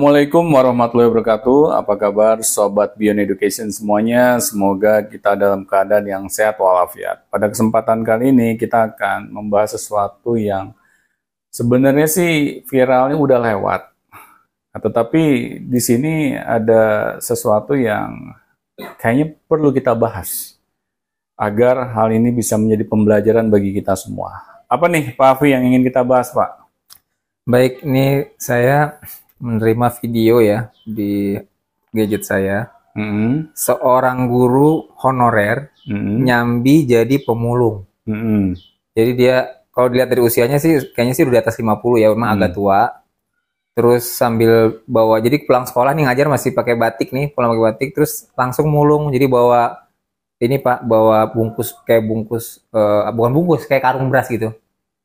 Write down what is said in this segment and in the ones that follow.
Assalamualaikum warahmatullahi wabarakatuh. Apa kabar Sobat Beyond Education semuanya? Semoga kita dalam keadaan yang sehat walafiat. Pada kesempatan kali ini kita akan membahas sesuatu yang sebenarnya sih viralnya udah lewat. Tetapi di sini ada sesuatu yang kayaknya perlu kita bahas agar hal ini bisa menjadi pembelajaran bagi kita semua. Apa nih Pak Afi yang ingin kita bahas, Pak? Baik, ini saya menerima video ya di gadget saya. Seorang guru honorer nyambi jadi pemulung. Jadi dia kalau dilihat dari usianya sih kayaknya sih udah di atas 50 ya, memang agak tua. Terus sambil bawa, jadi pulang sekolah nih ngajar masih pakai batik nih, pulang pakai batik terus langsung mulung. Jadi bawa ini Pak, bawa bungkus kayak bungkus bukan bungkus, kayak karung beras gitu.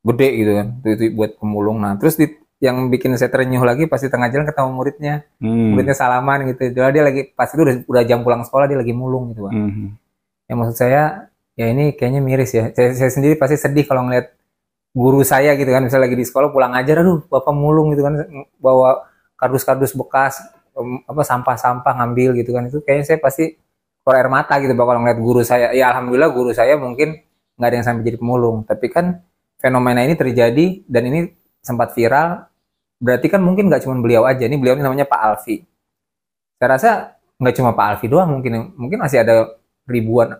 Gede gitu kan. Itu buat pemulung. Nah, terus yang bikin saya terenyuh lagi pas di tengah jalan ketemu muridnya. Muridnya salaman gitu. Dia lagi pas itu udah jam pulang sekolah, dia lagi mulung gitu, Pak. Yang maksud saya ya ini kayaknya miris ya. Saya sendiri pasti sedih kalau ngeliat guru saya gitu kan, misalnya lagi di sekolah pulang ngajar, aduh bapak mulung gitu kan, bawa kardus-kardus bekas, sampah-sampah ngambil gitu kan, itu kayaknya saya pasti keluar air mata gitu Pak kalau ngeliat guru saya. Ya alhamdulillah guru saya mungkin nggak ada yang sampai jadi pemulung, tapi kan fenomena ini terjadi dan ini sempat viral. Berarti kan mungkin nggak cuma beliau aja, ini beliau ini namanya Pak Alfi. Saya rasa nggak cuma Pak Alfi doang, mungkin masih ada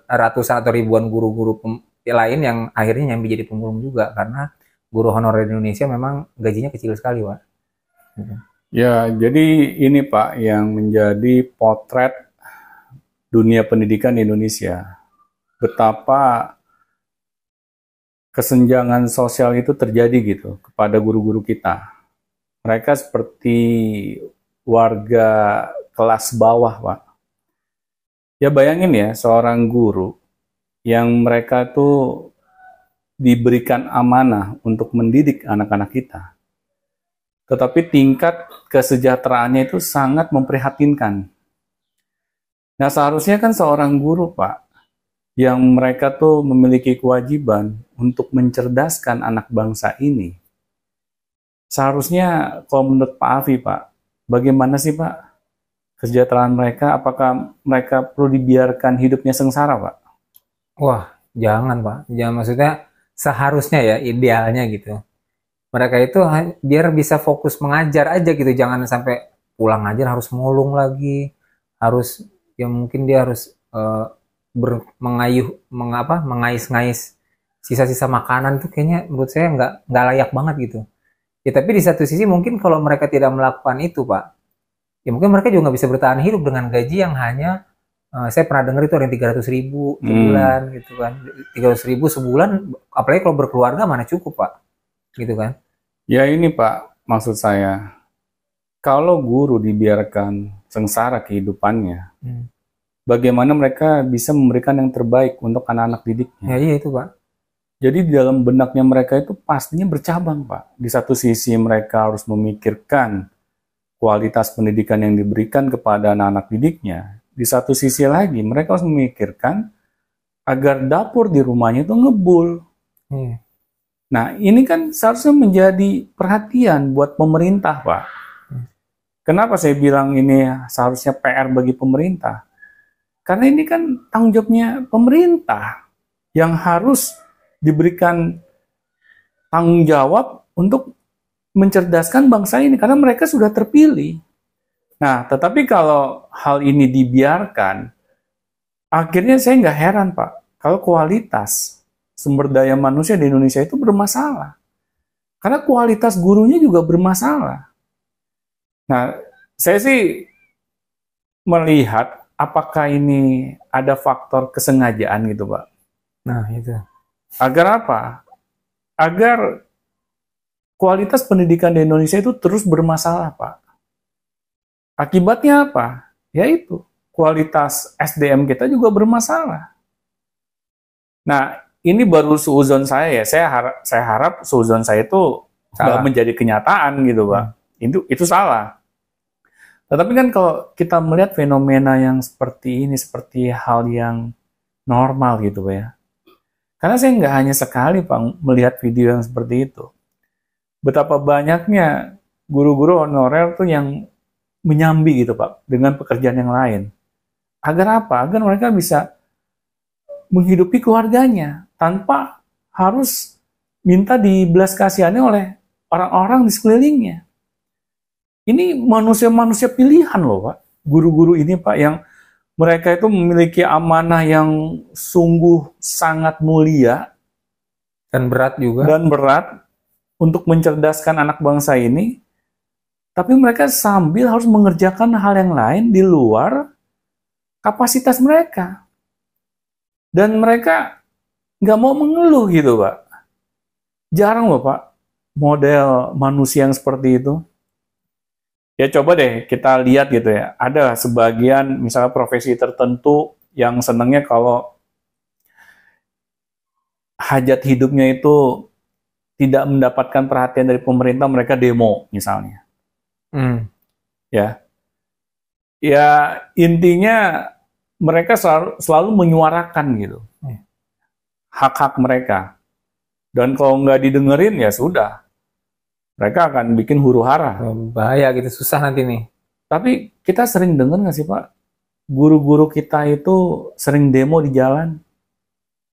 ratusan atau ribuan guru-guru lain yang akhirnya nyambi jadi pemulung juga, karena guru honorer di Indonesia memang gajinya kecil sekali, Pak. Ya, jadi ini Pak yang menjadi potret dunia pendidikan di Indonesia. Betapa kesenjangan sosial itu terjadi gitu kepada guru-guru kita. Mereka seperti warga kelas bawah, Pak. Ya bayangin ya, seorang guru yang mereka tuh diberikan amanah untuk mendidik anak-anak kita. Tetapi tingkat kesejahteraannya itu sangat memprihatinkan. Nah, seharusnya kan seorang guru, Pak, yang mereka tuh memiliki kewajiban untuk mencerdaskan anak bangsa ini. Seharusnya kalau menurut Pak Afi, Pak, bagaimana sih Pak kesejahteraan mereka? Apakah mereka perlu dibiarkan hidupnya sengsara, Pak? Wah, jangan Pak, jangan, maksudnya seharusnya ya idealnya gitu. Mereka itu biar bisa fokus mengajar aja gitu, jangan sampai pulang ngajar harus mulung lagi, harus ya mungkin dia harus mengais-ngais sisa-sisa makanan tuh, kayaknya menurut saya nggak layak banget gitu. Ya tapi di satu sisi mungkin kalau mereka tidak melakukan itu Pak, ya mungkin mereka juga nggak bisa bertahan hidup dengan gaji yang hanya saya pernah dengar itu ada yang 300.000 sebulan gitu kan. 300.000 sebulan, apalagi kalau berkeluarga mana cukup Pak, gitu kan. Ya ini Pak, maksud saya, kalau guru dibiarkan sengsara kehidupannya, bagaimana mereka bisa memberikan yang terbaik untuk anak-anak didiknya? Ya iya itu Pak. Jadi di dalam benaknya mereka itu pastinya bercabang, Pak. Di satu sisi mereka harus memikirkan kualitas pendidikan yang diberikan kepada anak-anak didiknya. Di satu sisi lagi mereka harus memikirkan agar dapur di rumahnya itu ngebul. Nah, ini kan seharusnya menjadi perhatian buat pemerintah, Pak. Kenapa saya bilang ini seharusnya PR bagi pemerintah? Karena ini kan tanggung jawabnya pemerintah yang harus diberikan tanggung jawab untuk mencerdaskan bangsa ini, karena mereka sudah terpilih. Nah, tetapi kalau hal ini dibiarkan, akhirnya saya nggak heran, Pak, kalau kualitas sumber daya manusia di Indonesia itu bermasalah. Karena kualitas gurunya juga bermasalah. Nah, saya sih melihat apakah ini ada faktor kesengajaan gitu, Pak. Nah, itu. Agar apa? Agar kualitas pendidikan di Indonesia itu terus bermasalah, Pak. Akibatnya apa? Yaitu kualitas SDM kita juga bermasalah. Nah, ini baru suuzon saya ya. Saya harap suuzon saya itu nggak menjadi kenyataan gitu, Pak. Itu salah. Tetapi kan kalau kita melihat fenomena yang seperti ini, seperti hal yang normal gitu, Pak ya. Karena saya nggak hanya sekali Pak melihat video yang seperti itu. Betapa banyaknya guru-guru honorer tuh yang menyambi gitu Pak dengan pekerjaan yang lain. Agar apa? Agar mereka bisa menghidupi keluarganya tanpa harus minta dibelas kasihani oleh orang-orang di sekelilingnya. Ini manusia-manusia pilihan loh Pak. Guru-guru ini Pak yang mereka itu memiliki amanah yang sungguh sangat mulia dan berat juga. Dan berat untuk mencerdaskan anak bangsa ini. Tapi mereka sambil harus mengerjakan hal yang lain di luar kapasitas mereka. Dan mereka nggak mau mengeluh gitu Pak. Jarang loh Pak model manusia yang seperti itu. Ya coba deh kita lihat gitu ya. Ada sebagian misalnya profesi tertentu yang senangnya kalau hajat hidupnya itu tidak mendapatkan perhatian dari pemerintah, mereka demo misalnya. Ya intinya mereka selalu menyuarakan gitu hak-hak mereka. Dan kalau nggak didengerin ya sudah. Mereka akan bikin huru-hara. Bahaya gitu, susah nanti nih. Tapi kita sering dengar nggak sih Pak, guru-guru kita itu sering demo di jalan?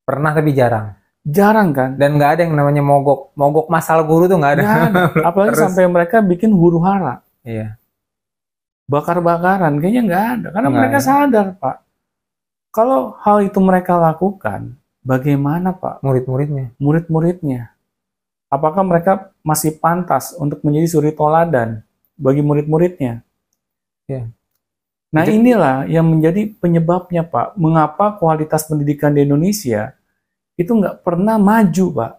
Pernah tapi jarang. Jarang kan? Dan nggak ada yang namanya mogok. Mogok masal guru tuh nggak ada. Nggak ada. Apalagi sampai mereka bikin huru-hara. Iya. Bakar-bakaran, kayaknya nggak ada. Karena mereka sadar Pak, kalau hal itu mereka lakukan, bagaimana Pak? Murid-muridnya. Apakah mereka masih pantas untuk menjadi suri toladan bagi murid-muridnya? Ya. Nah inilah yang menjadi penyebabnya Pak, mengapa kualitas pendidikan di Indonesia itu nggak pernah maju Pak.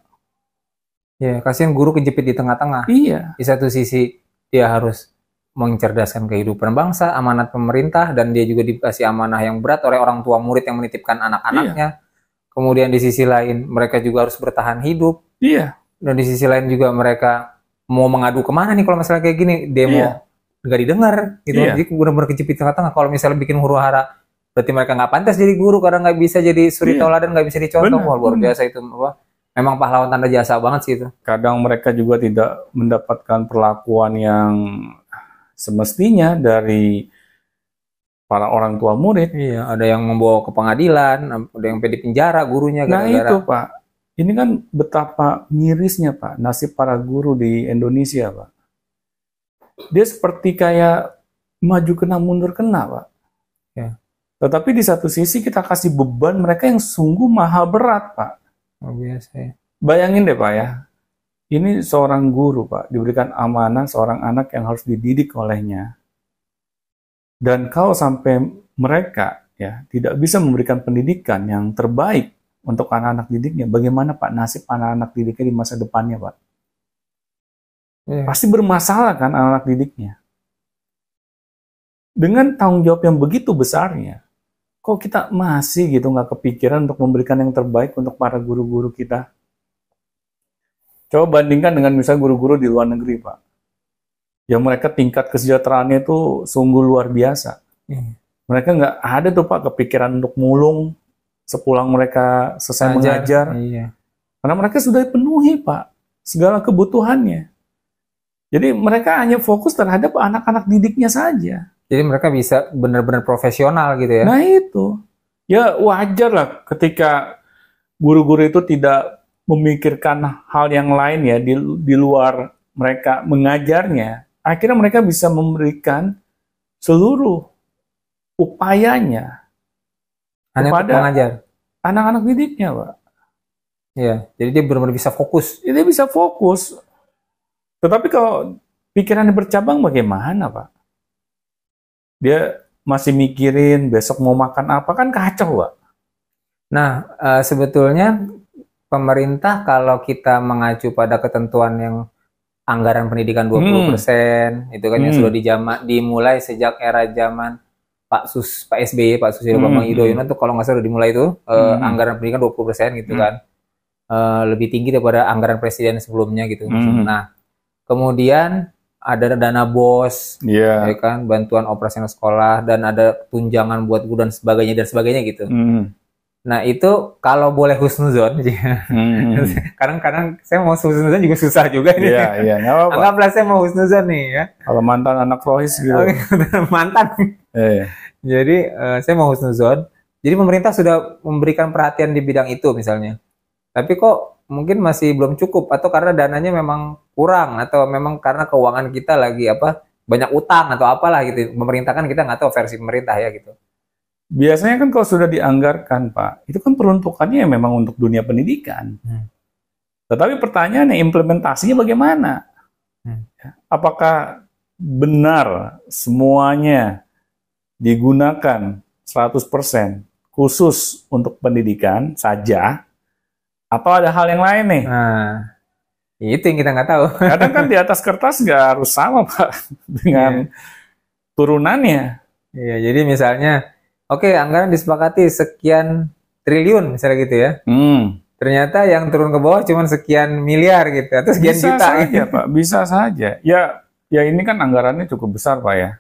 Ya, kasihan guru kejepit di tengah-tengah. Iya. Di satu sisi dia harus mencerdaskan kehidupan bangsa, amanat pemerintah, dan dia juga dikasih amanah yang berat oleh orang tua murid yang menitipkan anak-anaknya. Iya. Kemudian di sisi lain mereka juga harus bertahan hidup. Iya. Dan di sisi lain juga mereka mau mengadu kemana nih kalau masalah kayak gini, demo nggak didengar gitu. Jadi benar-benar kejepit tengah-tengah. Kalau misalnya bikin huru-hara, berarti mereka nggak pantas jadi guru karena nggak bisa jadi suri toladan, nggak bisa dicontoh. Wah, luar biasa itu. Memang pahlawan tanda jasa banget sih itu. Kadang mereka juga tidak mendapatkan perlakuan yang semestinya dari para orang tua murid. Iya, ada yang membawa ke pengadilan, ada yang di penjara gurunya. Nah itu Pak. Ini kan betapa mirisnya Pak, nasib para guru di Indonesia Pak. Dia seperti kayak maju kena mundur kena Pak. Ya. Tetapi di satu sisi kita kasih beban mereka yang sungguh maha berat Pak. Oh, biasa ya. Bayangin deh Pak ya, ini seorang guru Pak, diberikan amanah seorang anak yang harus dididik olehnya. Dan kalau sampai mereka ya tidak bisa memberikan pendidikan yang terbaik untuk anak-anak didiknya, bagaimana Pak nasib anak-anak didiknya di masa depannya Pak? Pasti bermasalah kan anak-anak didiknya. Dengan tanggung jawab yang begitu besarnya, kok kita masih gitu nggak kepikiran untuk memberikan yang terbaik untuk para guru-guru kita? Coba bandingkan dengan misalnya guru-guru di luar negeri Pak, yang mereka tingkat kesejahteraannya itu sungguh luar biasa. Mereka nggak ada tuh Pak kepikiran untuk mulung sepulang mereka selesai mengajar. Karena mereka sudah penuhi Pak segala kebutuhannya. Jadi mereka hanya fokus terhadap anak-anak didiknya saja. Jadi mereka bisa benar-benar profesional gitu ya. Nah itu. Ya wajar lah ketika guru-guru itu tidak memikirkan hal yang lain ya di luar mereka mengajarnya. Akhirnya mereka bisa memberikan seluruh upayanya hanya kepada mengajar anak-anak didiknya, Pak. Iya, jadi dia benar-benar bisa fokus. Dia bisa fokus. Tetapi kalau pikirannya bercabang bagaimana, Pak? Dia masih mikirin besok mau makan apa, kan kacau, Pak. Nah, sebetulnya pemerintah kalau kita mengacu pada ketentuan yang anggaran pendidikan 20%, itu kan yang sudah dimulai sejak era zaman Pak SBY, Pak Susilo Bambang Yudhoyono tuh kalau nggak salah udah dimulai itu anggaran pendidikan 20% gitu kan. Lebih tinggi daripada anggaran presiden sebelumnya gitu. Nah, kemudian ada dana BOS, ya kan, bantuan operasional sekolah, dan ada tunjangan buat guru dan sebagainya gitu. Nah itu kalau boleh husnuzon, kadang-kadang saya mau husnuzon juga susah juga nih. Iya, nggak apa-apa. Anggaplah saya mau husnuzon nih ya. Kalau mantan anak rohis gitu. Mantan. Jadi saya mau husnuzon. Jadi pemerintah sudah memberikan perhatian di bidang itu misalnya. Tapi kok mungkin masih belum cukup atau karena dananya memang kurang atau memang karena keuangan kita lagi banyak utang atau apalah gitu. Pemerintah kan kita nggak tahu versi pemerintah ya gitu. Biasanya kan kalau sudah dianggarkan, Pak, itu kan peruntukannya memang untuk dunia pendidikan. Tetapi pertanyaannya implementasinya bagaimana? Apakah benar semuanya digunakan 100% khusus untuk pendidikan saja? Atau ada hal yang lain nih? Nah, itu yang kita nggak tahu. Kadang kan di atas kertas nggak harus sama, Pak, dengan turunannya. Iya, jadi misalnya oke, anggaran disepakati sekian triliun misalnya gitu ya. Ternyata yang turun ke bawah cuma sekian miliar gitu atau sekian bisa juta saja, gitu. Pak, bisa saja. Ya ini kan anggarannya cukup besar, Pak ya.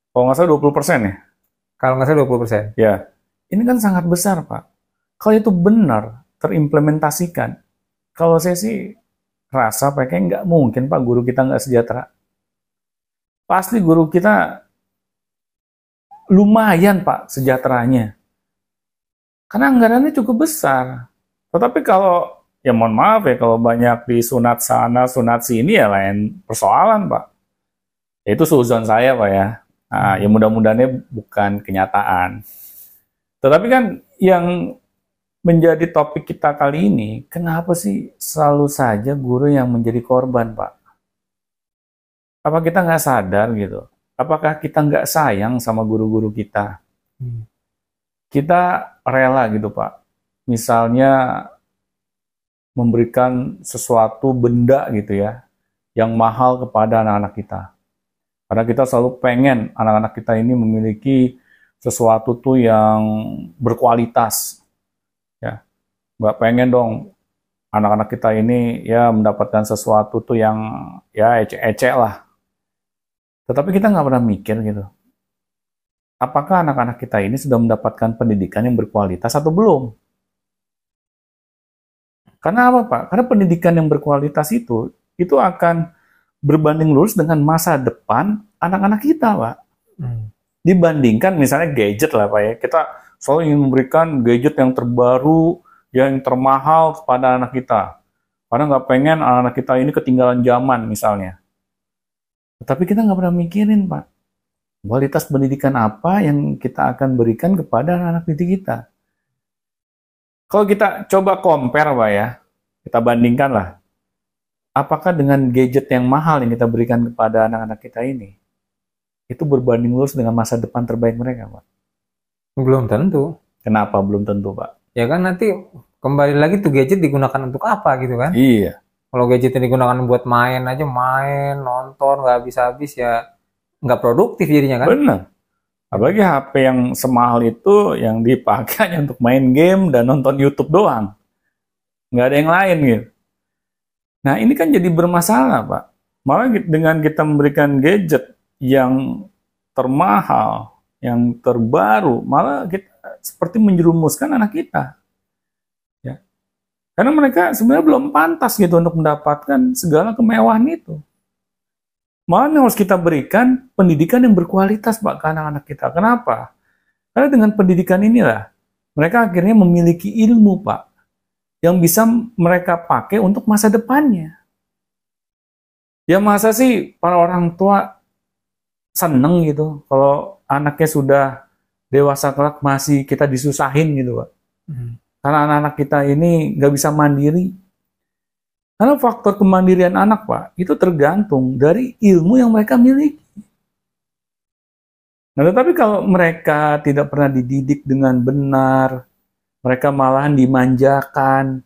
Kalau nggak salah 20% ya? Kalau nggak salah 20%. Ya, ini kan sangat besar, Pak. Kalau itu benar terimplementasikan, kalau saya sih rasa Pak, kayak nggak mungkin, Pak, guru kita nggak sejahtera. Pasti guru kita lumayan, Pak, sejahteranya. Karena anggarannya cukup besar. Tetapi kalau, ya mohon maaf ya, kalau banyak disunat sana, sunat sini, ya lain persoalan, Pak. Ya, itu suzon saya, Pak ya. Nah, ya mudah-mudahannya bukan kenyataan. Tetapi kan yang menjadi topik kita kali ini, kenapa sih selalu saja guru yang menjadi korban, Pak? Apa kita nggak sadar gitu? Apakah kita nggak sayang sama guru-guru kita? Kita rela gitu, Pak. Misalnya memberikan sesuatu benda gitu ya, yang mahal kepada anak-anak kita. Karena kita selalu pengen anak-anak kita ini memiliki sesuatu tuh yang berkualitas. Ya, nggak pengen dong anak-anak kita ini ya mendapatkan sesuatu tuh yang ya ecek-ecek lah. Tetapi kita nggak pernah mikir gitu. Apakah anak-anak kita ini sudah mendapatkan pendidikan yang berkualitas atau belum? Karena apa, Pak? Karena pendidikan yang berkualitas itu akan berbanding lurus dengan masa depan anak-anak kita, Pak. Dibandingkan misalnya gadget lah, Pak ya. Kita selalu ingin memberikan gadget yang terbaru, yang termahal kepada anak kita. Karena nggak pengen anak-anak kita ini ketinggalan zaman misalnya. Tapi kita nggak pernah mikirin, Pak, kualitas pendidikan apa yang kita akan berikan kepada anak-anak didik kita. Kalau kita coba compare, Pak ya, kita bandingkan lah, apakah dengan gadget yang mahal yang kita berikan kepada anak-anak kita ini, itu berbanding lurus dengan masa depan terbaik mereka, Pak? Belum tentu. Kenapa belum tentu, Pak? Ya kan nanti kembali lagi tuh gadget digunakan untuk apa gitu kan? Iya. Kalau gadget yang digunakan buat main aja, main, nonton, nggak habis-habis ya nggak produktif jadinya kan? Benar. Apalagi HP yang semahal itu yang dipakai hanya untuk main game dan nonton YouTube doang. Nggak ada yang lain gitu. Nah ini kan jadi bermasalah, Pak. Malah dengan kita memberikan gadget yang termahal, yang terbaru, malah kita seperti menjerumuskan anak kita. Karena mereka sebenarnya belum pantas gitu untuk mendapatkan segala kemewahan itu. Malah yang harus kita berikan pendidikan yang berkualitas, Pak, ke anak-anak kita. Kenapa? Karena dengan pendidikan inilah mereka akhirnya memiliki ilmu, Pak, yang bisa mereka pakai untuk masa depannya. Ya masa sih para orang tua seneng gitu kalau anaknya sudah dewasa kelak masih kita disusahin gitu, Pak. Karena anak-anak kita ini nggak bisa mandiri. Karena faktor kemandirian anak, Pak, itu tergantung dari ilmu yang mereka miliki. Nah, tetapi kalau mereka tidak pernah dididik dengan benar, mereka malahan dimanjakan,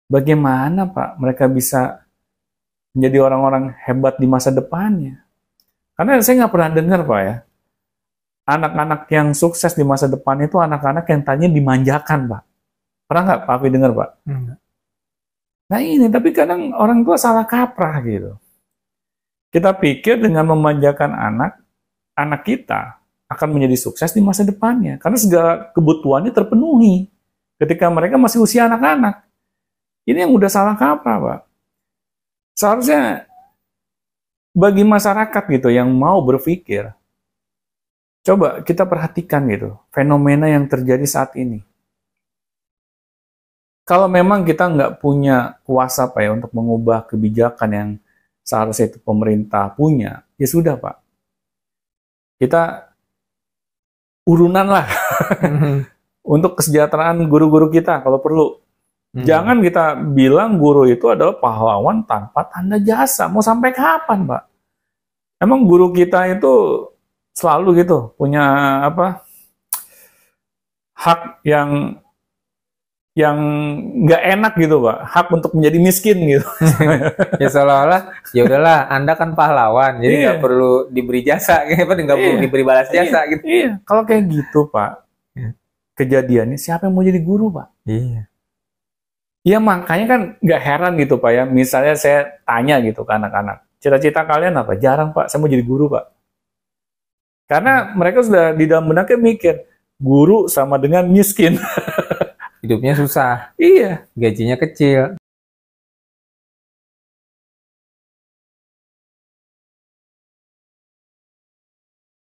bagaimana, Pak, mereka bisa menjadi orang-orang hebat di masa depannya? Karena saya nggak pernah dengar, Pak ya, anak-anak yang sukses di masa depan itu anak-anak yang tadinya dimanjakan, Pak. Pernah nggak Pak Afi dengar, Pak? Nah ini, tapi kadang orang tua salah kaprah gitu. Kita pikir dengan memanjakan anak kita, akan menjadi sukses di masa depannya. Karena segala kebutuhannya terpenuhi ketika mereka masih usia anak-anak. Ini yang udah salah kaprah, Pak. Seharusnya bagi masyarakat gitu yang mau berpikir, coba kita perhatikan gitu, fenomena yang terjadi saat ini. Kalau memang kita nggak punya kuasa Pak ya untuk mengubah kebijakan yang seharusnya itu pemerintah punya, ya sudah Pak. Kita urunan lah untuk kesejahteraan guru-guru kita kalau perlu. Jangan kita bilang guru itu adalah pahlawan tanpa tanda jasa. Mau sampai kapan Pak? Emang guru kita itu selalu gitu punya apa? Hak yang nggak enak gitu Pak, hak untuk menjadi miskin gitu. Ya seolah-olah ya udahlah Anda kan pahlawan jadi nggak perlu diberi jasa nggak perlu diberi balas jasa gitu. Iya, kalau kayak gitu Pak, kejadiannya siapa yang mau jadi guru Pak? Iya. Ya makanya kan nggak heran gitu Pak ya, misalnya saya tanya gitu ke anak-anak, cita-cita kalian apa? Jarang Pak, saya mau jadi guru Pak. Karena mereka sudah di dalam benaknya mikir, guru sama dengan miskin. Hidupnya susah. Iya. Gajinya kecil.